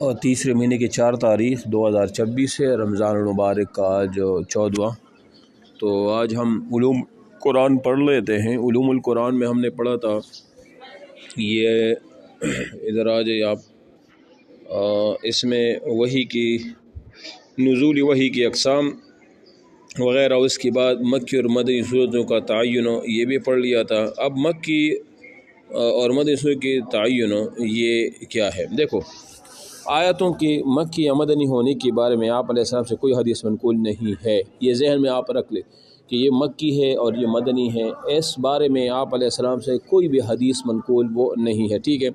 اور تیسرے مہینے کی 4 تاریخ 2026 ہے، رمضان المبارک کا آج 14واں۔ تو آج ہم علوم قرآن پڑھ لیتے ہیں۔ علوم القرآن میں ہم نے پڑھا تھا، یہ ادھر آ جائے آپ، اس میں وحی کی نزول وحی کی اقسام وغیرہ، اس کے بعد مکی اور مدنی صورتوں کا تعین یہ بھی پڑھ لیا تھا۔ اب مکی اور مدنی صورت کی تعین یہ کیا ہے؟ دیکھو، آیتوں کی مکی یا مدنی ہونے کے بارے میں آپ علیہ السلام سے کوئی حدیث منقول نہیں ہے، یہ ذہن میں آپ رکھ لیں کہ یہ مکی ہے اور یہ مدنی ہے، اس بارے میں آپ علیہ السلام سے کوئی بھی حدیث منقول وہ نہیں ہے، ٹھیک ہے۔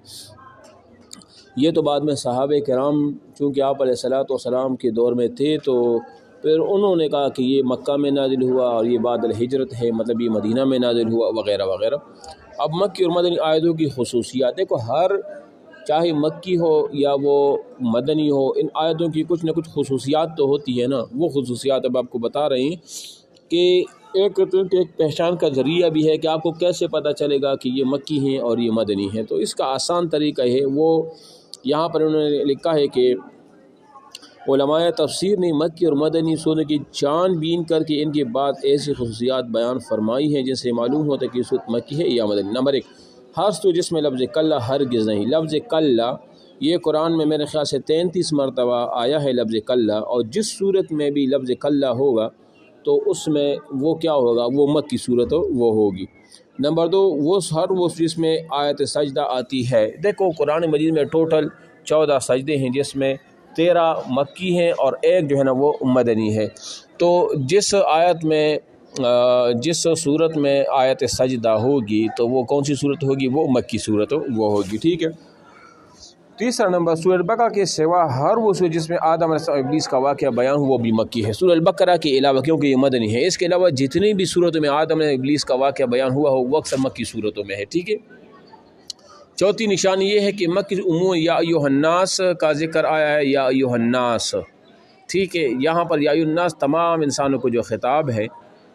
یہ تو بعد میں صحابہ کرام چونکہ آپ علیہ السلام کے دور میں تھے، تو پھر انہوں نے کہا کہ یہ مکہ میں نازل ہوا اور یہ بعد الہجرت ہے، مطلب یہ مدینہ میں نازل ہوا وغیرہ وغیرہ۔ اب مکی اور مدنی آیتوں کی خصوصیات دیکھو، ہر چاہے مکی ہو یا وہ مدنی ہو، ان آیتوں کی کچھ نہ کچھ خصوصیات تو ہوتی ہے نا۔ وہ خصوصیات اب آپ کو بتا رہے ہیں کہ ایک پہچان کا ذریعہ بھی ہے کہ آپ کو کیسے پتہ چلے گا کہ یہ مکی ہیں اور یہ مدنی ہیں۔ تو اس کا آسان طریقہ ہے، وہ یہاں پر انہوں نے لکھا ہے کہ علماء تفسیر نے مکی اور مدنی صورتوں کی جان بین کر کے ان کے بعد ایسی خصوصیات بیان فرمائی ہیں جن سے معلوم ہوتا ہے کہ صورت مکی ہے یا مدنی۔ نمبر 1، ہر صورت جس میں لفظ کلا ہرگز نہیں۔ لفظ کلا یہ قرآن میں میرے خیال سے 33 مرتبہ آیا ہے لفظ کلا، اور جس صورت میں بھی لفظ کلا ہوگا تو اس میں وہ کیا ہوگا؟ وہ مکی صورت وہ ہوگی۔ نمبر 2، وہ جس میں آیت سجدہ آتی ہے۔ دیکھو قرآن مجید میں ٹوٹل 14 سجدے ہیں، جس میں 13 مکی ہیں اور ایک جو ہے نا وہ مدنی ہے۔ تو جس صورت میں آیت سجدہ ہوگی تو وہ کون سی صورت ہوگی؟ وہ مکی صورت وہ ہوگی، ٹھیک ہے۔ تیسرا نمبر، سورہ البقرہ کے سوا ہر وہ صورت جس میں آدم علیہ السلام ابلیس کا واقعہ بیان ہو وہ بھی مکی ہے، سورہ البقرہ کے علاوہ، کیونکہ یہ مدنی ہے۔ اس کے علاوہ جتنی بھی صورتوں میں آدم علیہ ابلیس کا واقعہ بیان ہوا ہو وہ اکثر مکی صورتوں میں ہے، ٹھیک ہے۔ چوتھی نشانی یہ ہے کہ مکی عموم یا ایھا الناس کا ذکر آیا ہے، یا ایھا الناس، ٹھیک ہے۔ یہاں پر یا ایھا الناس تمام انسانوں کو جو خطاب ہے،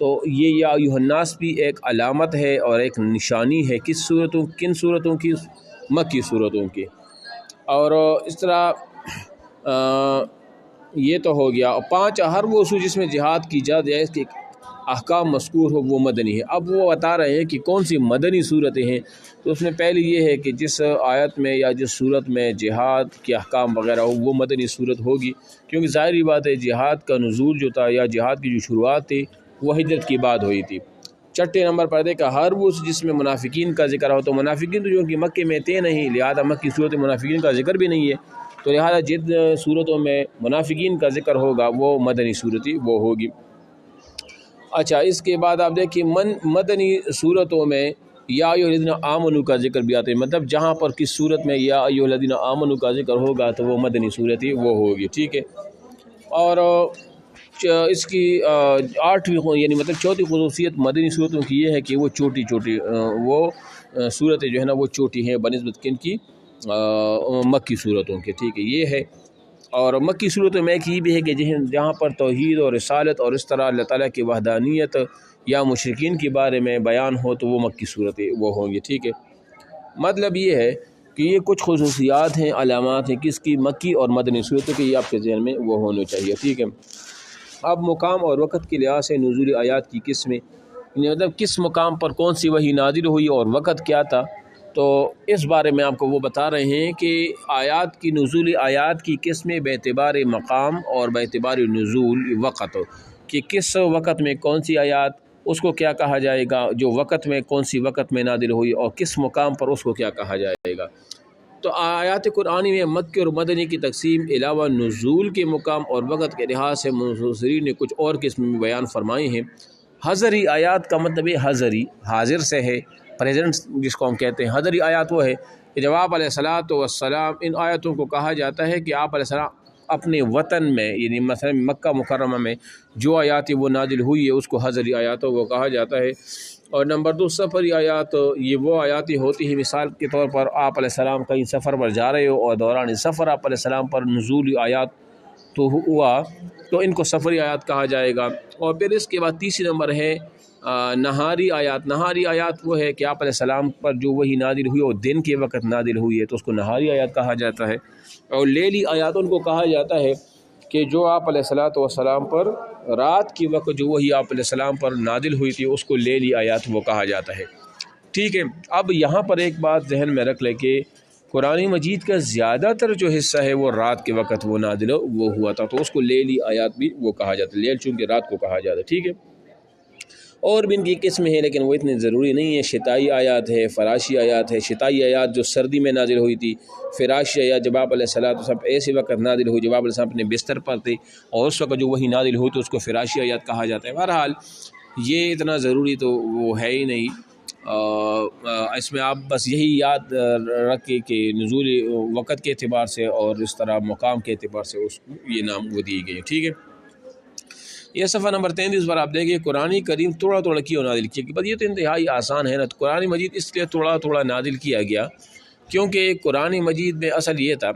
تو یہ یا ایھا الناس بھی ایک علامت ہے اور ایک نشانی ہے کن صورتوں کی؟ مکی صورتوں کی۔ اور اس طرح یہ تو ہو گیا۔ 5، ہر وہ صورت جس میں جہاد کی جائے اس کے احکام مذکور ہو وہ مدنی ہے۔ اب وہ بتا رہے ہیں کہ کون سی مدنی صورتیں ہیں، تو اس میں پہلی یہ ہے کہ جس آیت میں یا جس صورت میں جہاد کے احکام وغیرہ ہو وہ مدنی صورت ہوگی، کیونکہ ظاہری بات ہے جہاد کا نزول جو تھا یا جہاد کی جو شروعات تھی وہ ہجرت کے بعد ہوئی تھی۔ چھٹے نمبر پر دیکھا ہر وہ جس میں منافقین کا ذکر ہو، تو منافقین تو جو کہ مکے میں تھے نہیں، لہذا مکی صورت منافقین کا ذکر بھی نہیں ہے، تو لہذا جن صورتوں میں منافقین کا ذکر ہوگا وہ مدنی صورت وہ ہوگی۔ اچھا، اس کے بعد آپ دیکھیں مدنی صورتوں میں یا ایھا الذین آمنوا کا ذکر بھی آتا ہے، مطلب جہاں پر کس صورت میں یا ایھا الذین آمنوا کا ذکر ہوگا تو وہ مدنی صورت وہ ہوگی، ٹھیک ہے۔ اور اس کی 8ویں یعنی مطلب چوتھی خصوصیت مدنی صورتوں کی یہ ہے کہ وہ چھوٹی وہ صورتیں جو ہے نا وہ چھوٹی ہیں بنسبت کن کی؟ مکی صورتوں کے، ٹھیک ہے، یہ ہے۔ اور مکی صورتوں میں ایک یہ بھی ہے کہ جہاں پر توحید اور رسالت اور اس طرح اللہ تعالیٰ کی وحدانیت یا مشرکین کے بارے میں بیان ہو تو وہ مکی صورتیں وہ ہوں گی، ٹھیک ہے۔ مطلب یہ ہے کہ یہ کچھ خصوصیات ہیں، علامات ہیں کس کی؟ مکی اور مدنی صورتوں کی، یہ آپ کے ذہن میں وہ ہونا چاہیے، ٹھیک ہے۔ اب مقام اور وقت کے لحاظ سے نزول آیات کی قسمیں، مطلب کس مقام پر کون سی وحی نازل ہوئی اور وقت کیا تھا، تو اس بارے میں آپ کو وہ بتا رہے ہیں کہ آیات کی نزول آیات کی قسمیں باعتبار مقام اور باعتبار نزول وقت، کہ کس وقت میں کون سی آیات اس کو کیا کہا جائے گا، جو وقت میں کون سی وقت میں نازل ہوئی، اور کس مقام پر اس کو کیا کہا جائے گا۔ تو آیات قرآنی میں مکی اور مدنی کی تقسیم علاوہ نزول کے مقام اور وقت کے لحاظ سے مفسرین نے کچھ اور قسم میں بیان فرمائے ہیں۔ حضری آیات کا مطلب ہے حضری، حاضر سے ہے، پریزنٹ جس کو ہم کہتے ہیں۔ حضری آیات وہ ہے کہ جب آپ علیہ السلام ان آیتوں کو کہا جاتا ہے کہ آپ علیہ السلام اپنے وطن میں، یعنی مثلا مکہ مکرمہ میں جو آیات وہ نازل ہوئی ہے اس کو حضری آیات وہ کہا جاتا ہے۔ اور نمبر 2، سفری آیات، یہ وہ آیات ہوتی ہیں مثال کے طور پر آپ علیہ السلام کہیں سفر پر جا رہے ہو اور دوران سفر آپ علیہ السلام پر نزول آیات تو ہوا، تو ان کو سفری آیات کہا جائے گا۔ اور پھر اس کے بعد تیسری نمبر ہے نہاری آیات۔ نہاری آیات وہ ہے کہ آپ علیہ السلام پر جو وہی نازل ہوئی اور دن کے وقت نازل ہوئی ہے تو اس کو نہاری آیات کہا جاتا ہے۔ اور لیلی آیات ان کو کہا جاتا ہے کہ جو آپ علیہ الصلوۃ والسلام پر رات کی وقت جو وہی آپ علیہ السلام پر نازل ہوئی تھی اس کو لیلی آیات وہ کہا جاتا ہے، ٹھیک ہے۔ اب یہاں پر ایک بات ذہن میں رکھ لیں کہ قرآن مجید کا زیادہ تر جو حصہ ہے وہ رات کے وقت وہ نازل وہ ہوا تھا، تو اس کو لیلی آیات بھی وہ کہا جاتا ہے، لیل چونکہ رات کو کہا جاتا ہے، ٹھیک ہے۔ اور بھی ان کی قسم ہے لیکن وہ اتنے ضروری نہیں ہے۔ شتائی آیات ہے، فراشی آیات ہے۔ شتائی آیات جو سردی میں نازل ہوئی تھی، فراشی آیات جب آپ علیہ الصلوۃ والسلام ایسے وقت نازل ہوئی جب آپ علیہ السلام اپنے بستر پر تھے اور اس وقت جو وہی نازل ہوئی تو اس کو فراشی آیات کہا جاتا ہے۔ بہرحال یہ اتنا ضروری تو وہ ہے ہی نہیں، اس میں آپ بس یہی یاد رکھیں کہ نزول وقت کے اعتبار سے اور اس طرح مقام کے اعتبار سے اس کو یہ نام وہ دیے گئے، ٹھیک ہے۔ یہ صفحہ نمبر 33 پر آپ دیکھیں قرآن کریم توڑا توڑا کیوں نازل کیا، بس یہ تو انتہائی آسان ہے نا۔ تو قرآن مجید اس لیے توڑا توڑا نازل کیا گیا کیونکہ قرآن مجید میں اصل یہ تھا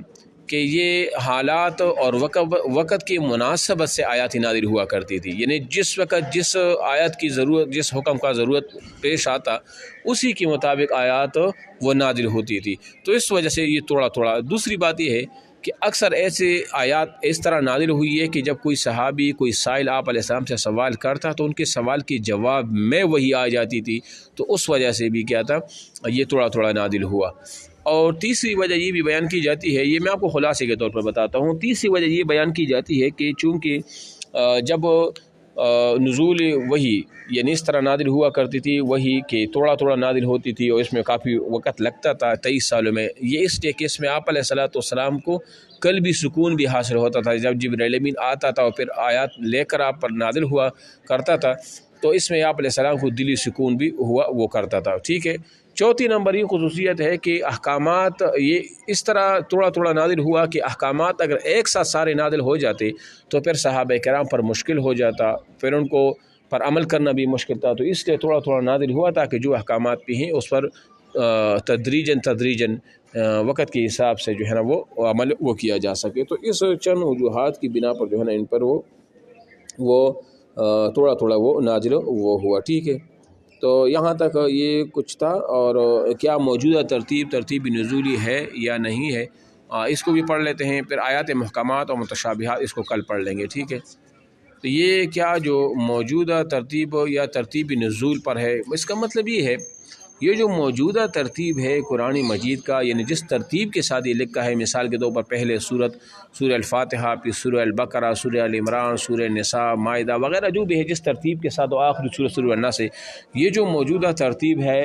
کہ یہ حالات اور وقت کی مناسبت سے آیات نازل ہوا کرتی تھی، یعنی جس وقت جس آیت کی ضرورت، جس حکم کا ضرورت پیش آتا اسی کے مطابق آیات وہ نازل ہوتی تھی، تو اس وجہ سے یہ توڑا توڑا۔ دوسری بات یہ ہے کہ اکثر ایسے آیات اس طرح نازل ہوئی ہے کہ جب کوئی صحابی کوئی سائل آپ علیہ السلام سے سوال کرتا تو ان کے سوال کے جواب میں وہی آ جاتی تھی، تو اس وجہ سے بھی کیا تھا یہ توڑا توڑا نازل ہوا۔ اور تیسری وجہ یہ بھی بیان کی جاتی ہے، یہ میں آپ کو خلاصے کے طور پر بتاتا ہوں، تیسری وجہ یہ بیان کی جاتی ہے کہ چونکہ جب نزول وہی یعنی اس طرح نازل ہوا کرتی تھی وہی کہ توڑا توڑا نازل ہوتی تھی اور اس میں کافی وقت لگتا تھا 23 سالوں میں، یہ اس لیے کہ اس میں آپ علیہ الصلوۃ والسلام کو قلبی سکون بھی حاصل ہوتا تھا، جب جبرائیل امین آتا تھا اور پھر آیات لے کر آپ پر نازل ہوا کرتا تھا تو اس میں آپ علیہ السلام کو دلی سکون بھی ہوا وہ کرتا تھا، ٹھیک ہے۔ چوتھی نمبر یہ خصوصیت ہے کہ احکامات یہ اس طرح توڑا توڑا نازل ہوا کہ احکامات اگر ایک ساتھ سارے نازل ہو جاتے تو پھر صحابہ کرام پر مشکل ہو جاتا، پھر ان کو پر عمل کرنا بھی مشکل تھا، تو اس لیے تھوڑا تھوڑا نازل ہوا تاکہ جو احکامات بھی ہیں اس پر تدریجاً وقت کے حساب سے جو ہے نا وہ عمل وہ کیا جا سکے۔ تو اس چند وجوہات کی بنا پر جو ہے نا ان پر وہ تھوڑا تھوڑا وہ نازل وہ ہوا، ٹھیک ہے۔ تو یہاں تک یہ کچھ تھا، اور کیا موجودہ ترتیب نزولی ہے یا نہیں ہے اس کو بھی پڑھ لیتے ہیں، پھر آیات محکمات اور متشابہات اس کو کل پڑھ لیں گے، ٹھیک ہے۔ تو یہ کیا جو موجودہ ترتیب یا ترتیب نزول پر ہے، اس کا مطلب یہ ہے یہ جو موجودہ ترتیب ہے قرآن مجید کا، یعنی جس ترتیب کے ساتھ یہ لکھا ہے، مثال کے طور پر پہلے سورہ الفاتحہ، پھر سورہ البقرہ، سورہ ال عمران، سورہ نساء، مائدہ وغیرہ جو بھی ہے جس ترتیب کے ساتھ آخری سورہ الناس ہے، یہ جو موجودہ ترتیب ہے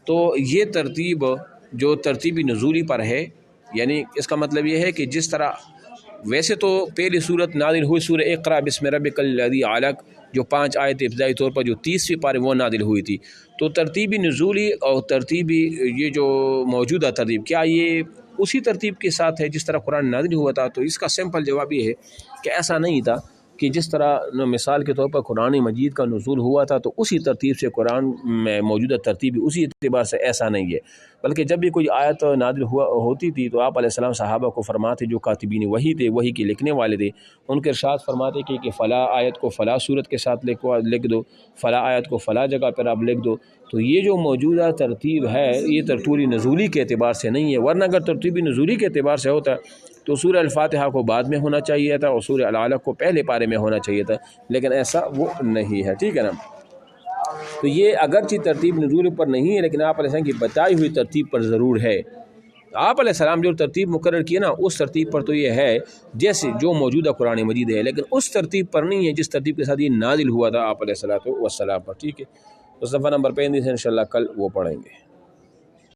تو یہ ترتیب جو ترتیبی نزولی پر ہے، یعنی اس کا مطلب یہ ہے کہ جس طرح ویسے تو پہلی صورت نازل ہوئی سورہ اقرا بسم ربک الذی علق، جو 5 آیت ابتدائی طور پر جو 30ویں پارے وہ نازل ہوئی تھی، تو ترتیبی نزولی اور ترتیبی یہ جو موجودہ ترتیب کیا یہ اسی ترتیب کے ساتھ ہے جس طرح قرآن نازل ہوا تھا؟ تو اس کا سمپل جواب یہ ہے کہ ایسا نہیں تھا، کہ جس طرح مثال کے طور پر قرآن مجید کا نزول ہوا تھا تو اسی ترتیب سے قرآن میں موجودہ ترتیب اسی اعتبار سے ایسا نہیں ہے، بلکہ جب بھی کوئی آیت نازل ہوتی تھی تو آپ علیہ السلام صحابہ کو فرماتے جو کاتبین وحی تھے، وحی کے لکھنے والے تھے، ان کے ارشاد فرماتے کہ فلاں آیت کو فلاں صورت کے ساتھ لکھ دو، فلاں آیت کو فلاں جگہ پر آپ لکھ دو۔ تو یہ جو موجودہ ترتیب ہے یہ ترتیبی نزولی کے اعتبار سے نہیں ہے، ورنہ اگر ترتیبی نزولی کے اعتبار سے ہوتا تو سورہ الفاتحہ کو بعد میں ہونا چاہیے تھا اور سورہ العلق کو پہلے پارے میں ہونا چاہیے تھا، لیکن ایسا وہ نہیں ہے، ٹھیک ہے نا۔ تو یہ اگرچہ ترتیب نزول پر نہیں ہے لیکن آپ علیہ السلام کی بتائی ہوئی ترتیب پر ضرور ہے۔ آپ علیہ السلام جو ترتیب مقرر کی نا اس ترتیب پر تو یہ ہے جیسے جو موجودہ قرآن مجید ہے، لیکن اس ترتیب پر نہیں ہے جس ترتیب کے ساتھ یہ نازل ہوا تھا آپ علیہ السلام پر، ٹھیک ہے۔ تو صفحہ نمبر 35 انشاءاللہ کل وہ پڑھیں گے۔